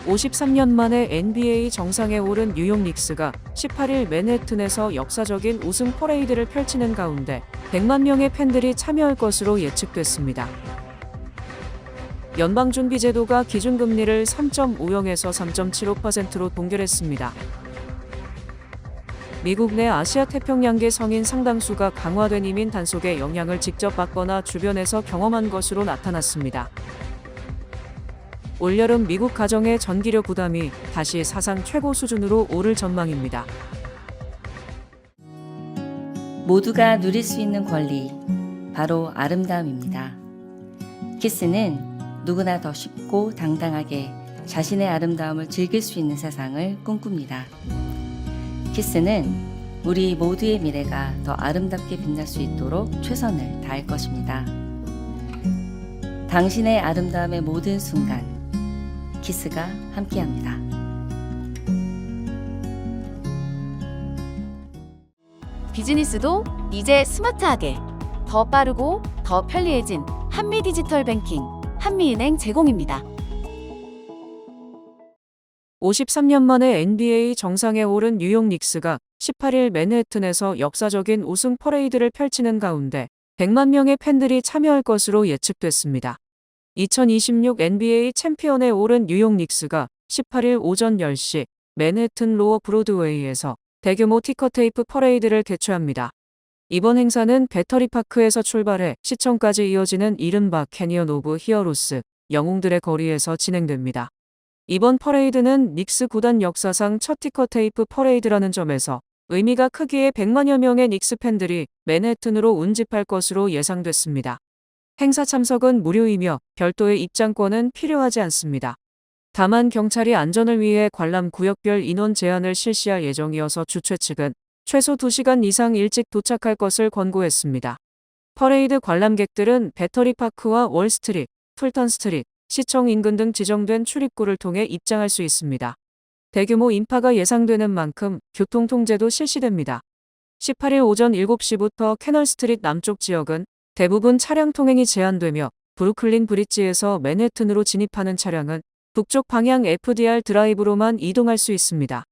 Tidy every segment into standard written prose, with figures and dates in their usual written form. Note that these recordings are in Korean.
53년 만에 NBA 정상에 오른 뉴욕 닉스가 18일 맨해튼에서 역사적인 우승 퍼레이드를 펼치는 가운데 100만 명의 팬들이 참여할 것으로 예측됐습니다. 연방준비제도가 기준금리를 3.50에서 3.75%로 동결했습니다. 미국 내 아시아 태평양계 성인 상당수가 강화된 이민 단속의 영향을 직접 받거나 주변에서 경험한 것으로 나타났습니다. 올여름 미국 가정의 전기료 부담이 다시 사상 최고 수준으로 오를 전망입니다. 모두가 누릴 수 있는 권리, 바로 아름다움입니다. 키스는 누구나 더 쉽고 당당하게 자신의 아름다움을 즐길 수 있는 세상을 꿈꿉니다. 키스는 우리 모두의 미래가 더 아름답게 빛날 수 있도록 최선을 다할 것입니다. 당신의 아름다움의 모든 순간, 키스가 함께합니다. 비즈니스도 이제 스마트하게 더 빠르고 더 편리해진 한미디지털 뱅킹 한미은행 제공입니다. 53년 만에 NBA 정상에 오른 뉴욕 닉스가 18일 맨해튼에서 역사적인 우승 퍼레이드를 펼치는 가운데 100만 명의 팬들이 참여할 것으로 예측됐습니다. 2026 NBA 챔피언에 오른 뉴욕 닉스가 18일 오전 10시 맨해튼 로어 브로드웨이에서 대규모 티커테이프 퍼레이드를 개최합니다. 이번 행사는 배터리파크에서 출발해 시청까지 이어지는 이른바 캐니언 오브 히어로스, 영웅들의 거리에서 진행됩니다. 이번 퍼레이드는 닉스 구단 역사상 첫 티커테이프 퍼레이드라는 점에서 의미가 크기에 100만여 명의 닉스 팬들이 맨해튼으로 운집할 것으로 예상됐습니다. 행사 참석은 무료이며 별도의 입장권은 필요하지 않습니다. 다만 경찰이 안전을 위해 관람 구역별 인원 제한을 실시할 예정이어서 주최 측은 최소 2시간 이상 일찍 도착할 것을 권고했습니다. 퍼레이드 관람객들은 배터리파크와 월스트리트, 풀턴 스트리트, 시청 인근 등 지정된 출입구를 통해 입장할 수 있습니다. 대규모 인파가 예상되는 만큼 교통 통제도 실시됩니다. 18일 오전 7시부터 캐널 스트리트 남쪽 지역은 대부분 차량 통행이 제한되며 브루클린 브릿지에서 맨해튼으로 진입하는 차량은 북쪽 방향 FDR 드라이브로만 이동할 수 있습니다.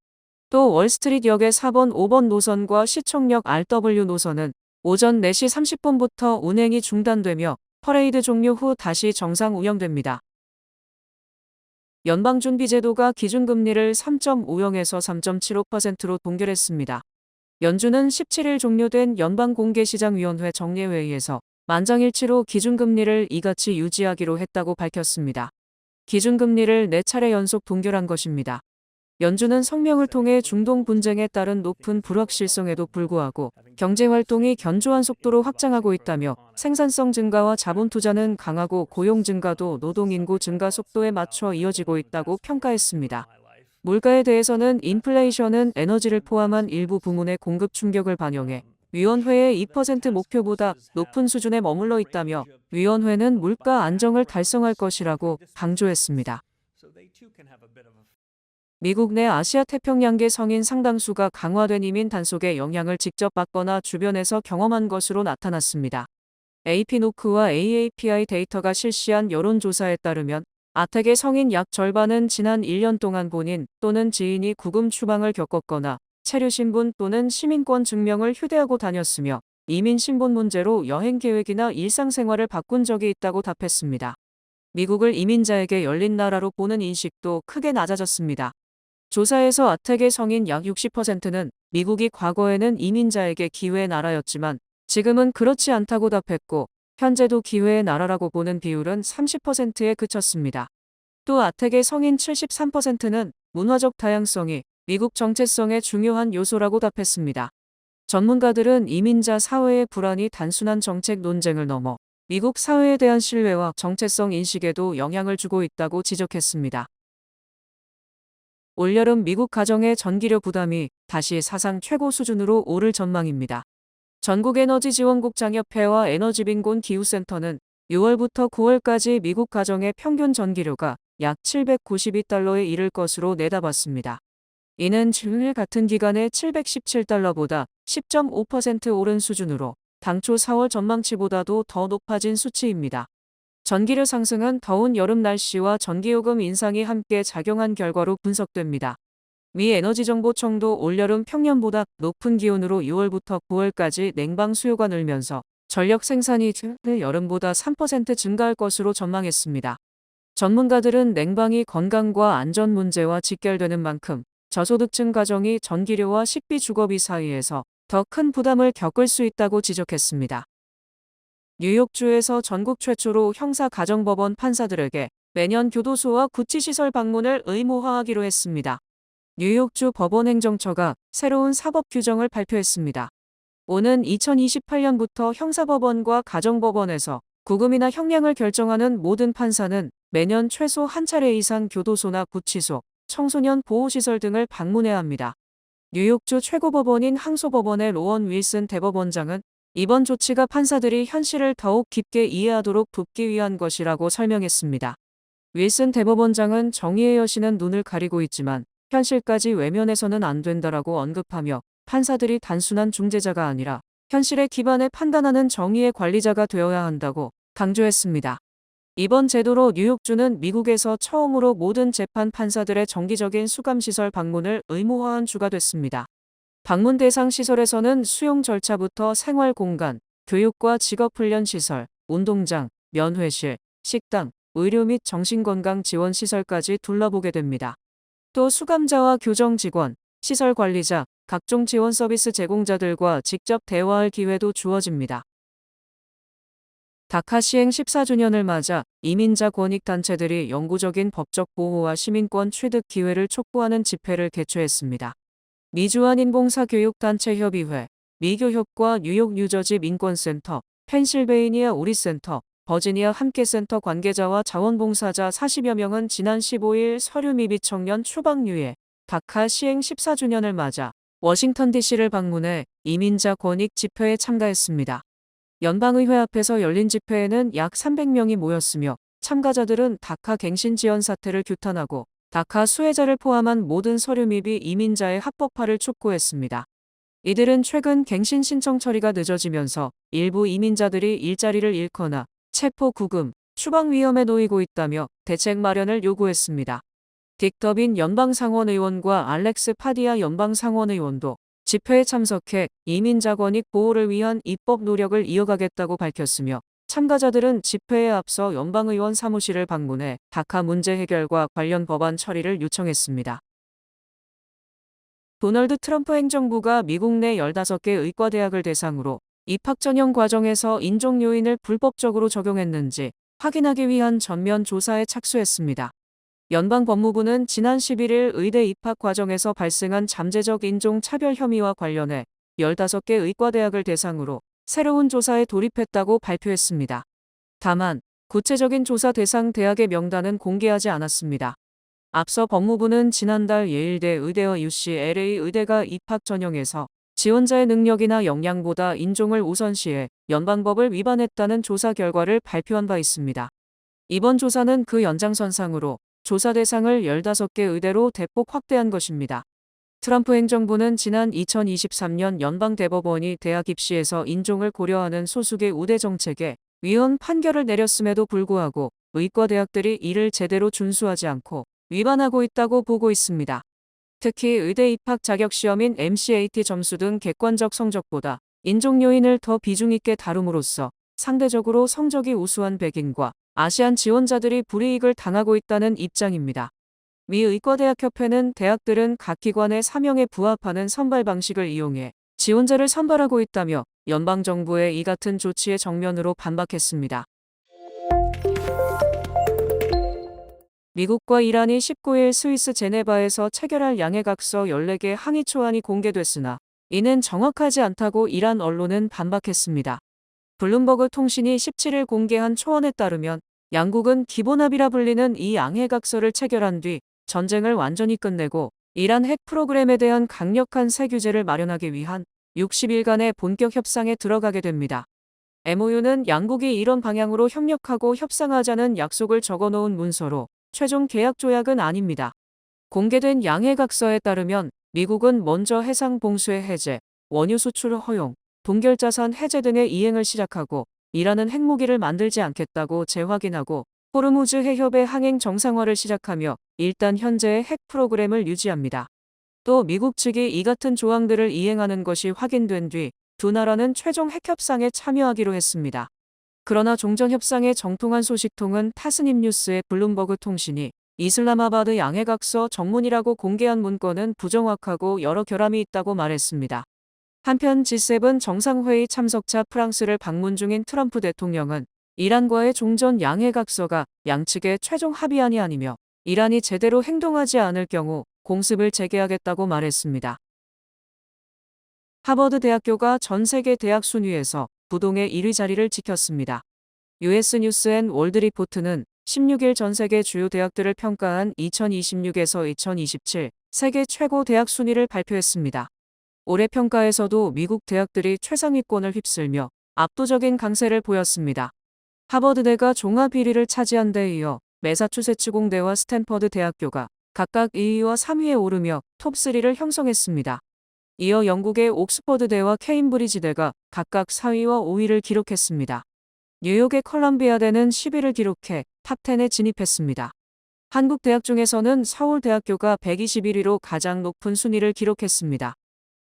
또 월스트리트 역의 4번, 5번 노선과 시청역 RW 노선은 오전 4시 30분부터 운행이 중단되며 퍼레이드 종료 후 다시 정상 운영됩니다. 연방준비제도가 기준금리를 3.50에서 3.75%로 동결했습니다. 연준은 17일 종료된 연방공개시장위원회 정례회의에서 만장일치로 기준금리를 이같이 유지하기로 했다고 밝혔습니다. 기준금리를 4차례 연속 동결한 것입니다. 연준은 성명을 통해 중동 분쟁에 따른 높은 불확실성에도 불구하고 경제활동이 견조한 속도로 확장하고 있다며 생산성 증가와 자본 투자는 강하고 고용 증가도 노동인구 증가 속도에 맞춰 이어지고 있다고 평가했습니다. 물가에 대해서는 인플레이션은 에너지를 포함한 일부 부문의 공급 충격을 반영해 위원회의 2% 목표보다 높은 수준에 머물러 있다며 위원회는 물가 안정을 달성할 것이라고 강조했습니다. 미국 내 아시아 태평양계 성인 상당수가 강화된 이민 단속의 영향을 직접 받거나 주변에서 경험한 것으로 나타났습니다. AP노크와 AAPI 데이터가 실시한 여론조사에 따르면 아택의 성인 약 절반은 지난 1년 동안 본인 또는 지인이 구금 추방을 겪었거나 체류 신분 또는 시민권 증명을 휴대하고 다녔으며 이민 신분 문제로 여행 계획이나 일상생활을 바꾼 적이 있다고 답했습니다. 미국을 이민자에게 열린 나라로 보는 인식도 크게 낮아졌습니다. 조사에서 아택의 성인 약 60%는 미국이 과거에는 이민자에게 기회의 나라였지만 지금은 그렇지 않다고 답했고 현재도 기회의 나라라고 보는 비율은 30%에 그쳤습니다. 또 아택의 성인 73%는 문화적 다양성이 미국 정체성의 중요한 요소라고 답했습니다. 전문가들은 이민자 사회의 불안이 단순한 정책 논쟁을 넘어 미국 사회에 대한 신뢰와 정체성 인식에도 영향을 주고 있다고 지적했습니다. 올여름 미국 가정의 전기료 부담이 다시 사상 최고 수준으로 오를 전망입니다. 전국에너지지원국장협회와 에너지빈곤 기후센터는 6월부터 9월까지 미국 가정의 평균 전기료가 약 792달러에 이를 것으로 내다봤습니다. 이는 전일 같은 기간의 717달러보다 10.5% 오른 수준으로 당초 4월 전망치보다도 더 높아진 수치입니다. 전기료 상승은 더운 여름 날씨와 전기요금 인상이 함께 작용한 결과로 분석됩니다. 미 에너지정보청도 올여름 평년보다 높은 기온으로 6월부터 9월까지 냉방 수요가 늘면서 전력 생산이 여름보다 3% 증가할 것으로 전망했습니다. 전문가들은 냉방이 건강과 안전 문제와 직결되는 만큼 저소득층 가정이 전기료와 식비 주거비 사이에서 더 큰 부담을 겪을 수 있다고 지적했습니다. 뉴욕주에서 전국 최초로 형사가정법원 판사들에게 매년 교도소와 구치시설 방문을 의무화하기로 했습니다. 뉴욕주 법원행정처가 새로운 사법 규정을 발표했습니다. 오는 2028년부터 형사법원과 가정법원에서 구금이나 형량을 결정하는 모든 판사는 매년 최소 한 차례 이상 교도소나 구치소, 청소년 보호시설 등을 방문해야 합니다. 뉴욕주 최고법원인 항소법원의 로원 윌슨 대법원장은 이번 조치가 판사들이 현실을 더욱 깊게 이해하도록 돕기 위한 것이라고 설명했습니다. 윌슨 대법원장은 정의의 여신은 눈을 가리고 있지만 현실까지 외면해서는 안 된다라고 언급하며 판사들이 단순한 중재자가 아니라 현실에 기반해 판단하는 정의의 관리자가 되어야 한다고 강조했습니다. 이번 제도로 뉴욕주는 미국에서 처음으로 모든 재판 판사들의 정기적인 수감시설 방문을 의무화한 주가 됐습니다. 방문 대상 시설에서는 수용 절차부터 생활공간, 교육과 직업훈련 시설, 운동장, 면회실, 식당, 의료 및 정신건강 지원 시설까지 둘러보게 됩니다. 또 수감자와 교정 직원, 시설 관리자, 각종 지원 서비스 제공자들과 직접 대화할 기회도 주어집니다. 다카 시행 14주년을 맞아 이민자 권익단체들이 영구적인 법적 보호와 시민권 취득 기회를 촉구하는 집회를 개최했습니다. 미주한인봉사교육단체협의회, 미교협과 뉴욕 뉴저지 민권센터, 펜실베이니아 우리센터, 버지니아 함께센터 관계자와 자원봉사자 40여 명은 지난 15일 서류 미비 청년 추방유예 다카 시행 14주년을 맞아 워싱턴 DC를 방문해 이민자 권익 집회에 참가했습니다. 연방의회 앞에서 열린 집회에는 약 300명이 모였으며 참가자들은 다카 갱신 지연 사태를 규탄하고 다카 수혜자를 포함한 모든 서류 미비 이민자의 합법화를 촉구했습니다. 이들은 최근 갱신 신청 처리가 늦어지면서 일부 이민자들이 일자리를 잃거나 체포 구금, 추방 위험에 놓이고 있다며 대책 마련을 요구했습니다. 딕 더빈 연방상원의원과 알렉스 파디아 연방상원의원도 집회에 참석해 이민자 권익 보호를 위한 입법 노력을 이어가겠다고 밝혔으며 참가자들은 집회에 앞서 연방의원 사무실을 방문해 다카 문제 해결과 관련 법안 처리를 요청했습니다. 도널드 트럼프 행정부가 미국 내 15개 의과대학을 대상으로 입학 전형 과정에서 인종 요인을 불법적으로 적용했는지 확인하기 위한 전면 조사에 착수했습니다. 연방법무부는 지난 11일 의대 입학 과정에서 발생한 잠재적 인종 차별 혐의와 관련해 15개 의과대학을 대상으로 새로운 조사에 돌입했다고 발표했습니다. 다만 구체적인 조사 대상 대학의 명단은 공개하지 않았습니다. 앞서 법무부는 지난달 예일대 의대와 UCLA 의대가 입학 전형에서 지원자의 능력이나 역량보다 인종을 우선시해 연방법을 위반했다는 조사 결과를 발표한 바 있습니다. 이번 조사는 그 연장선상으로 조사 대상을 15개 의대로 대폭 확대한 것입니다. 트럼프 행정부는 지난 2023년 연방대법원이 대학 입시에서 인종을 고려하는 소수계 우대 정책에 위헌 판결을 내렸음에도 불구하고 의과대학들이 이를 제대로 준수하지 않고 위반하고 있다고 보고 있습니다. 특히 의대 입학 자격시험인 MCAT 점수 등 객관적 성적보다 인종 요인을 더 비중 있게 다룸으로써 상대적으로 성적이 우수한 백인과 아시안 지원자들이 불이익을 당하고 있다는 입장입니다. 미 의과대학협회는 대학들은 각 기관의 사명에 부합하는 선발 방식을 이용해 지원자를 선발하고 있다며 연방정부의 이 같은 조치에 정면으로 반박했습니다. 미국과 이란이 19일 스위스 제네바에서 체결할 양해각서 14개 항의 초안이 공개됐으나 이는 정확하지 않다고 이란 언론은 반박했습니다. 블룸버그 통신이 17일 공개한 초안에 따르면 양국은 기본합의라 불리는 이 양해각서를 체결한 뒤 전쟁을 완전히 끝내고 이란 핵 프로그램에 대한 강력한 새 규제를 마련하기 위한 60일간의 본격 협상에 들어가게 됩니다. MOU는 양국이 이런 방향으로 협력하고 협상하자는 약속을 적어놓은 문서로 최종 계약 조약은 아닙니다. 공개된 양해각서에 따르면 미국은 먼저 해상 봉쇄 해제, 원유 수출 허용, 동결자산 해제 등의 이행을 시작하고 이란은 핵무기를 만들지 않겠다고 재확인하고 호르무즈 해협의 항행 정상화를 시작하며 일단 현재의 핵 프로그램을 유지합니다. 또 미국 측이 이 같은 조항들을 이행하는 것이 확인된 뒤 두 나라는 최종 핵협상에 참여하기로 했습니다. 그러나 종전협상의 정통한 소식통은 타스님 뉴스의 블룸버그 통신이 이슬람마바드 양해각서 정문이라고 공개한 문건은 부정확하고 여러 결함이 있다고 말했습니다. 한편 G7 정상회의 참석차 프랑스를 방문 중인 트럼프 대통령은 이란과의 종전 양해각서가 양측의 최종 합의안이 아니며 이란이 제대로 행동하지 않을 경우 공습을 재개하겠다고 말했습니다. 하버드 대학교가 전 세계 대학 순위에서 부동의 1위 자리를 지켰습니다. US 뉴스 앤 월드 리포트는 16일 전 세계 주요 대학들을 평가한 2026에서 2027 세계 최고 대학 순위를 발표했습니다. 올해 평가에서도 미국 대학들이 최상위권을 휩쓸며 압도적인 강세를 보였습니다. 하버드대가 종합 1위를 차지한 데 이어 매사추세츠 공대와 스탠퍼드 대학교가 각각 2위와 3위에 오르며 톱3를 형성했습니다. 이어 영국의 옥스퍼드대와 케임브리지대가 각각 4위와 5위를 기록했습니다. 뉴욕의 컬럼비아대는 10위를 기록해 탑10에 진입했습니다. 한국 대학 중에서는 서울대학교가 121위로 가장 높은 순위를 기록했습니다.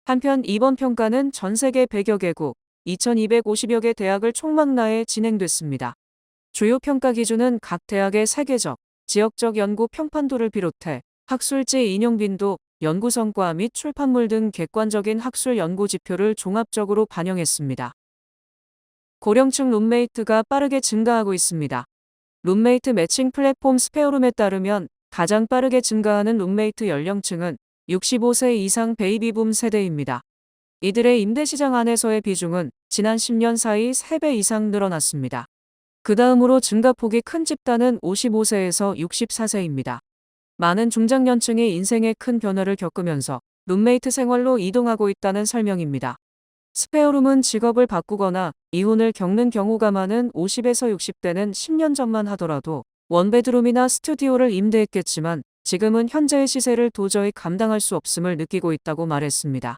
한편 이번 평가는 전 세계 100여 개국 2250여 개 대학을 총망라해 진행됐습니다. 주요 평가 기준은 각 대학의 세계적, 지역적 연구 평판도를 비롯해 학술지 인용 빈도, 연구 성과 및 출판물 등 객관적인 학술 연구 지표를 종합적으로 반영했습니다. 고령층 룸메이트가 빠르게 증가하고 있습니다. 룸메이트 매칭 플랫폼 스페어룸에 따르면 가장 빠르게 증가하는 룸메이트 연령층은 65세 이상 베이비붐 세대입니다. 이들의 임대시장 안에서의 비중은 지난 10년 사이 3배 이상 늘어났습니다. 그 다음으로 증가폭이 큰 집단은 55세에서 64세입니다. 많은 중장년층이 인생의 큰 변화를 겪으면서 룸메이트 생활로 이동하고 있다는 설명입니다. 스페어룸은 직업을 바꾸거나 이혼을 겪는 경우가 많은 50에서 60대는 10년 전만 하더라도 원베드룸이나 스튜디오를 임대했겠지만 지금은 현재의 시세를 도저히 감당할 수 없음을 느끼고 있다고 말했습니다.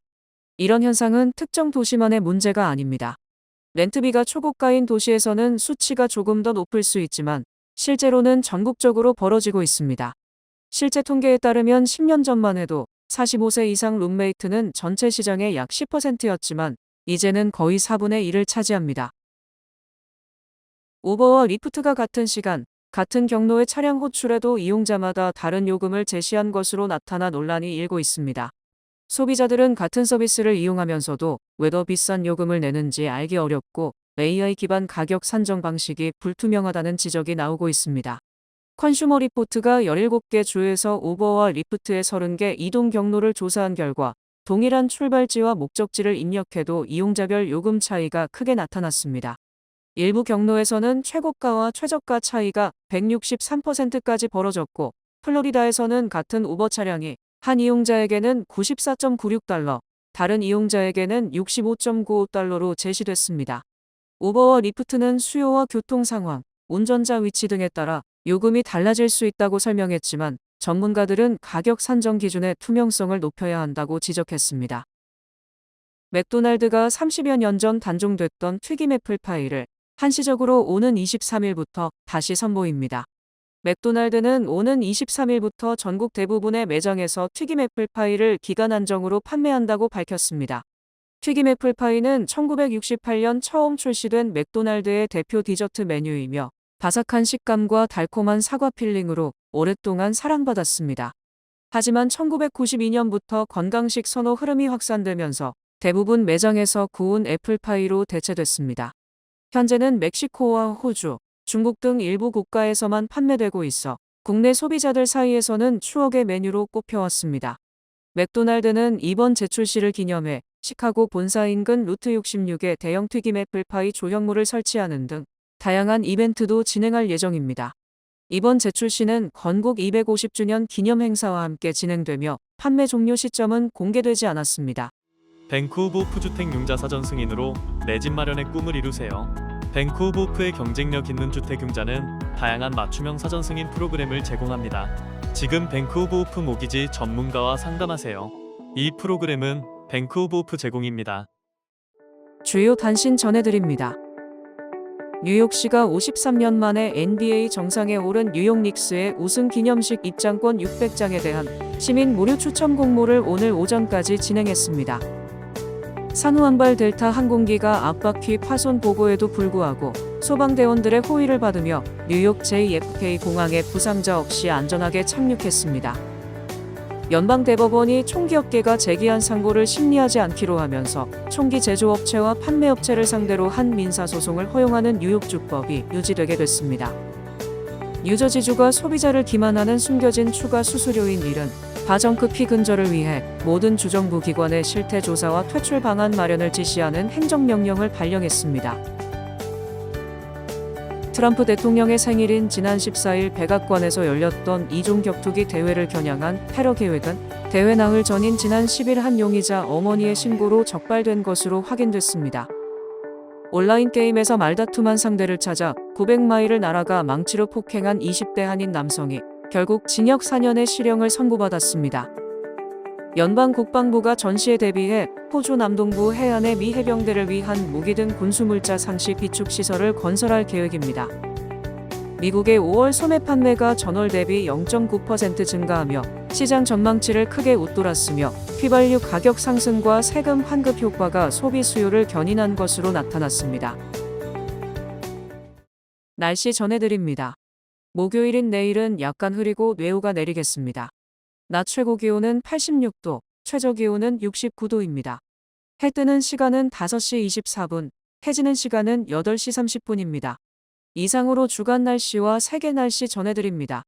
이런 현상은 특정 도시만의 문제가 아닙니다. 렌트비가 초고가인 도시에서는 수치가 조금 더 높을 수 있지만 실제로는 전국적으로 벌어지고 있습니다. 실제 통계에 따르면 10년 전만 해도 45세 이상 룸메이트는 전체 시장의 약 10%였지만 이제는 거의 4분의 1을 차지합니다. 우버와 리프트가 같은 시간, 같은 경로의 차량 호출에도 이용자마다 다른 요금을 제시한 것으로 나타나 논란이 일고 있습니다. 소비자들은 같은 서비스를 이용하면서도 왜 더 비싼 요금을 내는지 알기 어렵고 AI 기반 가격 산정 방식이 불투명하다는 지적이 나오고 있습니다. 컨슈머 리포트가 17개 주에서 우버와 리프트의 30개 이동 경로를 조사한 결과 동일한 출발지와 목적지를 입력해도 이용자별 요금 차이가 크게 나타났습니다. 일부 경로에서는 최고가와 최저가 차이가 163%까지 벌어졌고 플로리다에서는 같은 우버 차량이 한 이용자에게는 94.96달러, 다른 이용자에게는 65.95달러로 제시됐습니다. 우버와 리프트는 수요와 교통 상황, 운전자 위치 등에 따라 요금이 달라질 수 있다고 설명했지만 전문가들은 가격 산정 기준의 투명성을 높여야 한다고 지적했습니다. 맥도날드가 30여 년 전 단종됐던 튀김 애플파이를 한시적으로 오는 23일부터 다시 선보입니다. 맥도날드는 오는 23일부터 전국 대부분의 매장에서 튀김 애플파이를 기간 한정으로 판매한다고 밝혔습니다. 튀김 애플파이는 1968년 처음 출시된 맥도날드의 대표 디저트 메뉴이며 바삭한 식감과 달콤한 사과 필링으로 오랫동안 사랑받았습니다. 하지만 1992년부터 건강식 선호 흐름이 확산되면서 대부분 매장에서 구운 애플파이로 대체됐습니다. 현재는 멕시코와 호주, 중국 등 일부 국가에서만 판매되고 있어 국내 소비자들 사이에서는 추억의 메뉴로 꼽혀왔습니다. 맥도날드는 이번 재출시를 기념해 시카고 본사 인근 루트 66에 대형 튀김 애플파이 조형물을 설치하는 등 다양한 이벤트도 진행할 예정입니다. 이번 재출시는 건국 250주년 기념 행사와 함께 진행되며 판매 종료 시점은 공개되지 않았습니다. 벤쿠버호프 주택융자 사전 승인으로 내 집 마련의 꿈을 이루세요. 벤쿠버호프의 경쟁력 있는 주택융자는 다양한 맞춤형 사전 승인 프로그램을 제공합니다. 지금 벤쿠버호프 모기지 전문가와 상담하세요. 이 프로그램은 벤쿠버호프 제공입니다. 주요 단신 전해드립니다. 뉴욕시가 53년 만에 NBA 정상에 오른 뉴욕 닉스의 우승 기념식 입장권 600장에 대한 시민 무료 추첨 공모를 오늘 오전까지 진행했습니다. 산후안발 델타 항공기가 앞바퀴 파손 보고에도 불구하고 소방대원들의 호의를 받으며 뉴욕 JFK 공항에 부상자 없이 안전하게 착륙했습니다. 연방대법원이 총기업계가 제기한 상고를 심리하지 않기로 하면서 총기 제조업체와 판매업체를 상대로 한 민사소송을 허용하는 뉴욕주법이 유지되게 됐습니다. 뉴저지주가 소비자를 기만하는 숨겨진 추가 수수료인 일은 가정급 피 근절을 위해 모든 주정부 기관의 실태 조사와 퇴출 방안 마련을 지시하는 행정명령을 발령했습니다. 트럼프 대통령의 생일인 지난 14일 백악관에서 열렸던 이종 격투기 대회를 겨냥한 테러 계획은 대회 나흘 전인 지난 10일 한 용의자 어머니의 신고로 적발된 것으로 확인됐습니다. 온라인 게임에서 말다툼한 상대를 찾아 900마일을 날아가 망치로 폭행한 20대 한인 남성이 결국 징역 4년의 실형을 선고받았습니다. 연방 국방부가 전시에 대비해 호주 남동부 해안의 미 해병대를 위한 무기 등 군수물자 상시 비축 시설을 건설할 계획입니다. 미국의 5월 소매 판매가 전월 대비 0.9% 증가하며 시장 전망치를 크게 웃돌았으며 휘발유 가격 상승과 세금 환급 효과가 소비 수요를 견인한 것으로 나타났습니다. 날씨 전해드립니다. 목요일인 내일은 약간 흐리고 뇌우가 내리겠습니다. 낮 최고 기온은 86도, 최저 기온은 69도입니다. 해 뜨는 시간은 5시 24분, 해 지는 시간은 8시 30분입니다. 이상으로 주간 날씨와 세계 날씨 전해드립니다.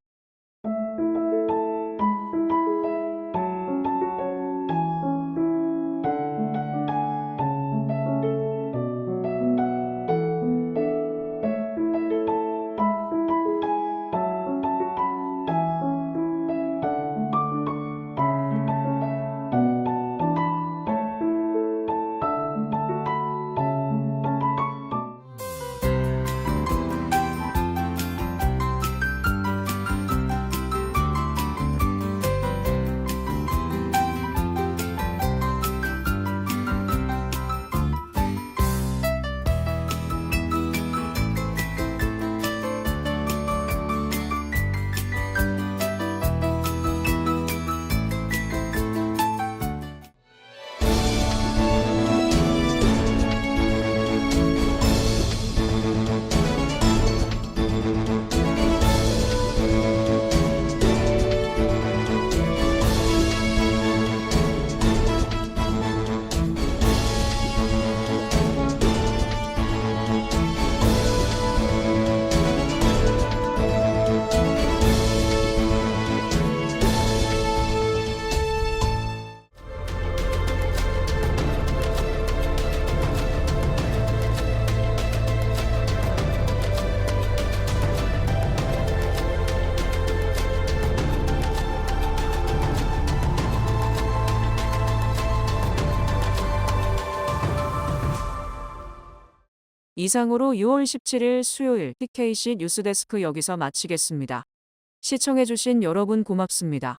이상으로 6월 17일 수요일 PKC 뉴스데스크 여기서 마치겠습니다. 시청해주신 여러분 고맙습니다.